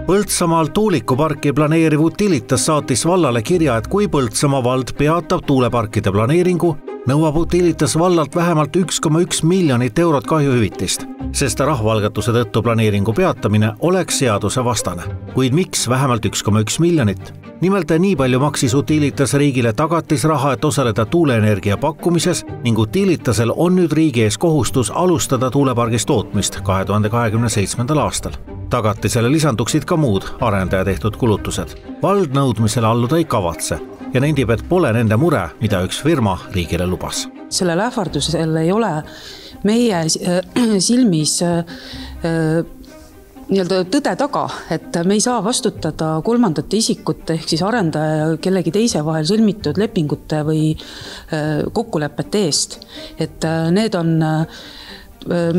Põltsamaal tuulikuparki planeeriv Utilitas saatis vallale kirja, et kui Põltsamaa vald peatab tuuleparkide planeeringu, nõuab Utilitas vallalt vähemalt 1,1 miljonit eurot kahjuhüvitist, sest rahvaalgatuse tõttu planeeringu peatamine oleks seaduse vastane. Kuid miks vähemalt 1,1 miljonit? Nimelt nii palju maksis Utilitas riigile tagatisraha, et osaleda tuuleenergia pakkumises ning Utilitasel on nüüd riigi ees kohustus alustada tuulepargis tootmist 2027. aastal. Tagatisele lisanduksid ka muud arendaja tehtud kulutused. Vald nõudmisele alluda ei kavatse ja nendib, et pole nende mure, mida üks firma riigile lubas. Sellel ähvardusel ei ole meie silmis tõde taga, et me ei saa vastutada kolmandate isikute ehk siis arendaja ja kellegi teise vahel sõlmitud lepingute või kokkulepete eest. Et need on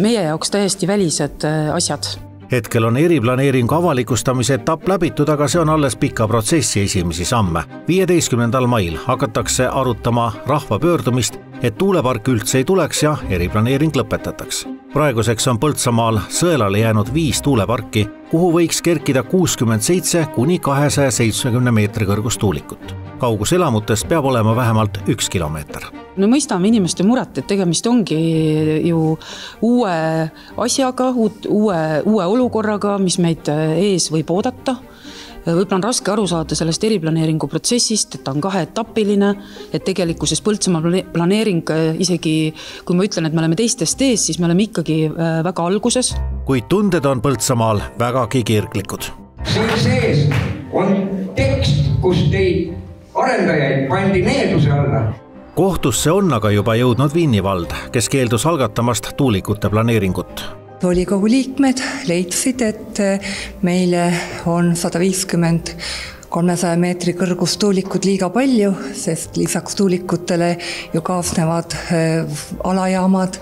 meie jaoks täiesti välised asjad. Hetkel on eriplaneeringu avalikustamise etapp läbitud, aga see on alles pika protsessi esimesi samme. 15. mail hakatakse arutama rahva pöördumist, et tuulepark üldse ei tuleks ja eriplaneering lõpetataks. Praeguseks on Põltsamaal sõelale jäänud 5 tuuleparki, kuhu võiks kerkida 67 kuni 270 meetri kõrgust tuulikut. Kaugus elamutest peab olema vähemalt 1 kilomeeter. No mõistame inimeste muret, et tegemist ongi ju uue asjaga, uue olukorraga, mis meid ees võib oodata. Võib-olla on raske aru saada sellest eriplaneeringu protsessist, et ta on 2-etapiline, et tegelikkuses Põltsamaa planeering, isegi kui ma ütlen, et me oleme teistest ees, siis me oleme ikkagi väga alguses. Kuid tunded on Põltsamaal vägagi kirglikud. Siin sees on tekst, kus teid arendajaid pandi needuse alla. Kohtusse on aga juba jõudnud Vinni vald, kes keeldus algatamast tuulikute planeeringut. Volikogu liikmed leidsid, et meile on 150 300 meetri kõrgust tuulikud liiga palju, sest lisaks tuulikutele ju kaasnevad alajaamad,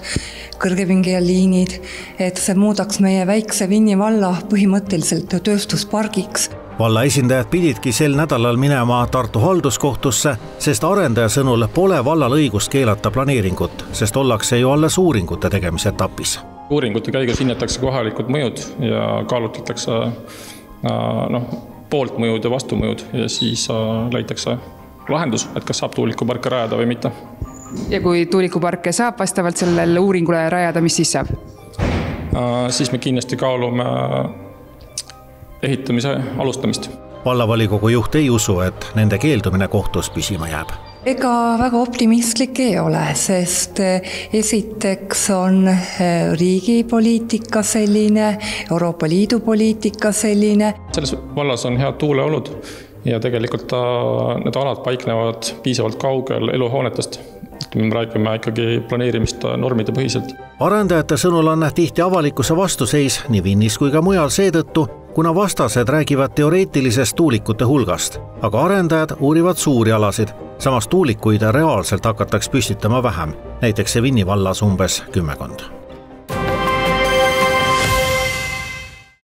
kõrgepingeliinid, et see muudaks meie väikse Vinni valla põhimõtteliselt tööstuspargiks. Valla esindajad pididki sel nädalal minema Tartu halduskohtusse, sest arendaja sõnul pole vallal õigust keelata planeeringut, sest ollakse ju alles uuringute tegemise etapis. Uuringute käigus hinnatakse kohalikud mõjud ja kaalutletakse pooltmõjud ja vastumõjud ja siis leitakse lahendus, et kas saab tuulikuparke rajada või mitte. Ja kui tuulikuparke saab vastavalt sellele uuringule rajada, mis siis saab? Siis me kindlasti kaalume ehitamise alustamist. Vallavolikogu juht ei usu, et nende keeldumine kohtus püsima jääb. Ega väga optimistlik ei ole, sest esiteks on riigi poliitika selline, Euroopa Liidu poliitika selline. Selles vallas on head tuuleolud ja tegelikult need alad paiknevad piisavalt kaugel eluhoonetest. Me räägime ikkagi planeerimist normide põhiselt. Arendajate sõnul on tihti avalikkuse vastuseis nii Vinnis kui ka mujal seetõttu, kuna vastased räägivad teoreetilisest tuulikute hulgast, aga arendajad uurivad suuri alasid. Samas tuulikuid reaalselt hakataks püstitama vähem, näiteks Vinni vallas umbes 10.